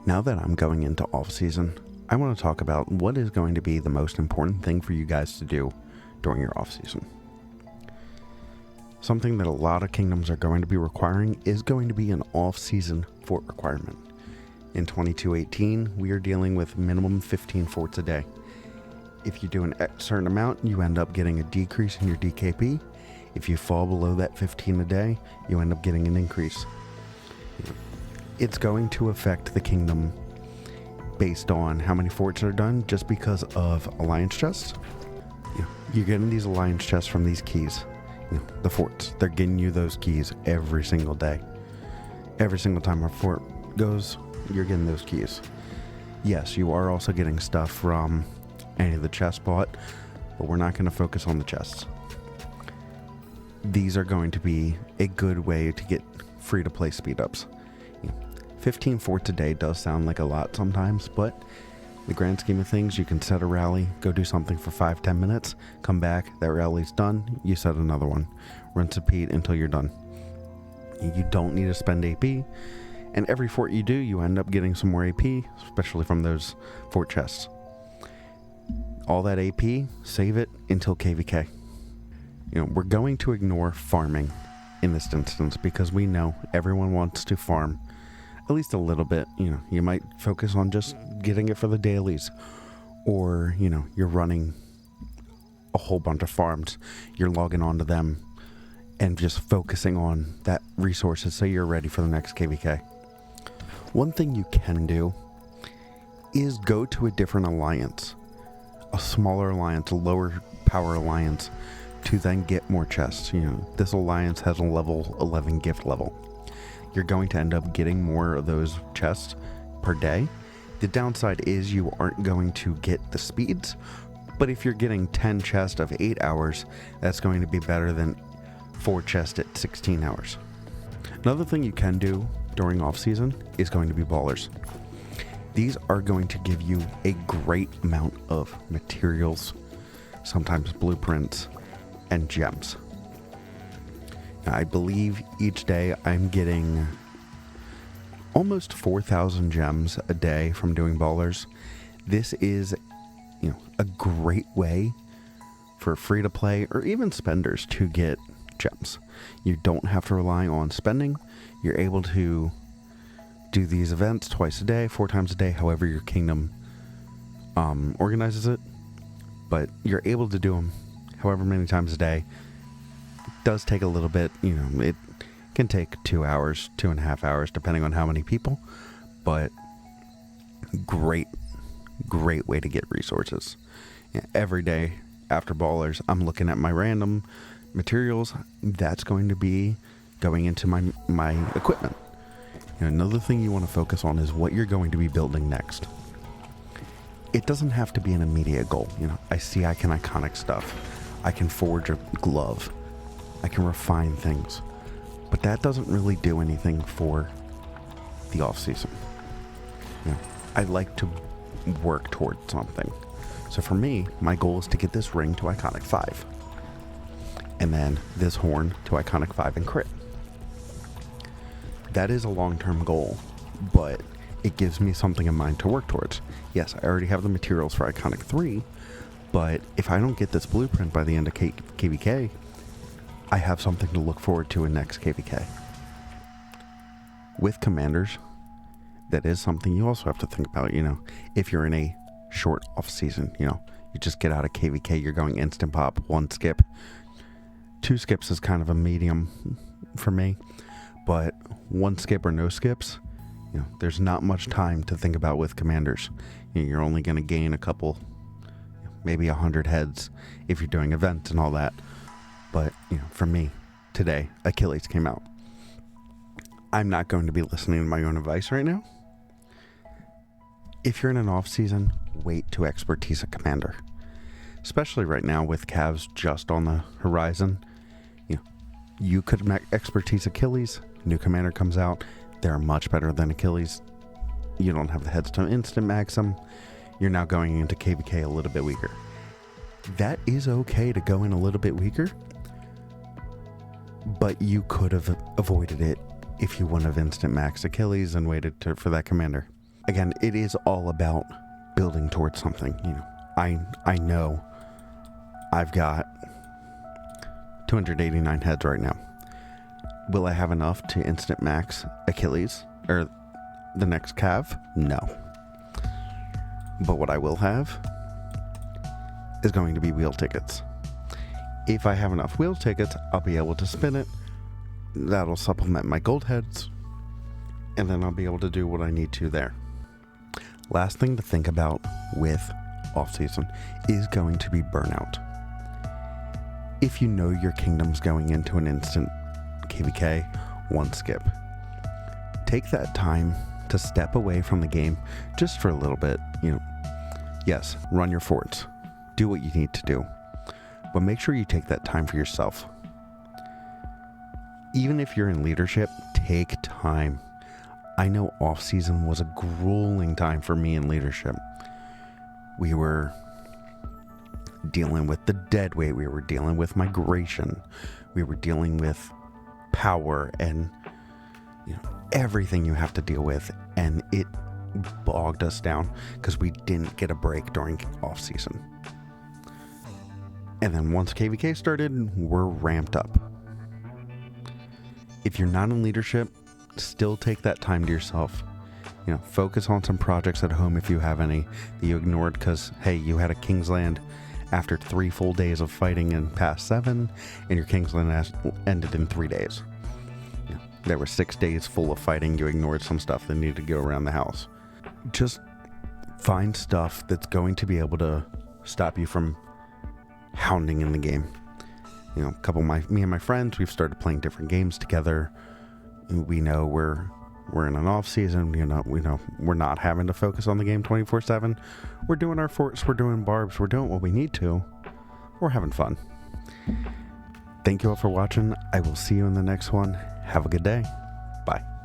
Now that I'm going into off-season, I want to talk about what is going to be the most important thing for you guys to do during your off-season. Something that a lot of kingdoms are going to be requiring is going to be an off-season fort requirement. In 2218, we are dealing with minimum 15 forts a day. If you do a certain amount, you end up getting a decrease in your DKP. If you fall below that 15 a day, you end up getting an increase. It's going to affect the kingdom based on how many forts are done just because of alliance chests. You're getting these alliance chests from these keys. The forts, they're getting you those keys every single day. Every single time a fort goes, you're getting those keys. Yes, you are also getting stuff from any of the chests bought, but we're not going to focus on the chests. These are going to be a good way to get free-to-play speed-ups. 15 forts a day does sound like a lot sometimes, but the grand scheme of things, you can set a rally, go do something for 5-10 minutes, come back, that rally's done, you set another one. Rinse repeat until you're done. You don't need to spend AP, and every fort you do, you end up getting some more AP, especially from those fort chests. All that AP, save it until KVK. We're going to ignore farming in this instance because we know everyone wants to farm at least a little bit. You might focus on just getting it for the dailies, or you're running a whole bunch of farms, you're logging onto them and just focusing on that resources so you're ready for the next KVK. One thing you can do is go to a different alliance, a smaller alliance, a lower power alliance, to then get more chests. This alliance has a level 11 gift level. You're going to end up getting more of those chests per day. The downside is you aren't going to get the speeds, but if you're getting 10 chests of 8 hours, that's going to be better than 4 chests at 16 hours. Another thing you can do during off season is going to be ballers. These are going to give you a great amount of materials, sometimes blueprints, and gems. I believe each day I'm getting almost 4,000 gems a day from doing ballers. This is, a great way for free to play or even spenders to get gems. You don't have to rely on spending. You're able to do these events twice a day, 4 times a day, however your kingdom organizes it. But you're able to do them however many times a day. Does take a little bit, it can take 2 hours, 2.5 hours, depending on how many people, but great way to get resources. Every day after ballers, I'm looking at my random materials. That's going to be going into my equipment. Another thing you want to focus on is what you're going to be building next. It doesn't have to be an immediate goal. I can iconic stuff. I can forge a glove. I can refine things, but that doesn't really do anything for the off season. I like to work towards something. So for me, my goal is to get this ring to iconic 5, and then this horn to iconic 5 and crit. That is a long-term goal, but it gives me something in mind to work towards. Yes, I already have the materials for iconic 3, but if I don't get this blueprint by the end of KVK, I have something to look forward to in next KVK. With commanders, that is something you also have to think about. If you're in a short off season, you just get out of KVK, you're going instant pop, 1 skip. 2 skips is kind of a medium for me, but 1 skip or no skips, there's not much time to think about with commanders. You're only going to gain a couple, maybe 100 heads if you're doing events and all that. But, for me, today, Achilles came out. I'm not going to be listening to my own advice right now. If you're in an off-season, wait to expertise a commander. Especially right now with Cavs just on the horizon. You could expertise Achilles, new commander comes out, they're much better than Achilles. You don't have the heads to instant max them. You're now going into KVK a little bit weaker. That is okay to go in a little bit weaker, but you could have avoided it if you wouldn't have instant maxed Achilles and waited for that commander. again, it is all about building towards something. I know I've got 289 heads right now. Will I have enough to instant max Achilles or the next calf? No. But what I will have is going to be wheel tickets. If I have enough wheel tickets, I'll be able to spin it. That'll supplement my gold heads, and then I'll be able to do what I need to there. Last thing to think about with off-season is going to be burnout. If you know your kingdom's going into an instant KVK, one skip. Take that time to step away from the game just for a little bit. Yes, run your forts. Do what you need to do. But make sure you take that time for yourself. Even if you're in leadership, take time. I know off-season was a grueling time for me in leadership. We were dealing with the dead weight. We were dealing with migration. We were dealing with power and everything you have to deal with. And it bogged us down because we didn't get a break during off-season. And then once KVK started, we're ramped up. If you're not in leadership, still take that time to yourself. Focus on some projects at home if you have any that you ignored because, hey, you had a Kingsland after 3 full days of fighting in past 7, and your Kingsland ended in 3 days. There were 6 days full of fighting. You ignored some stuff that needed to go around the house. Just find stuff that's going to be able to stop you from hounding in the game. Me and my friends, we've started playing different games together. We know we're in an off season. We know we're not having to focus on the game 24/7. We're doing our forts, we're doing barbs, we're doing what we need to. We're having fun. Thank you all for watching. I will see you in the next one. Have a good day. Bye.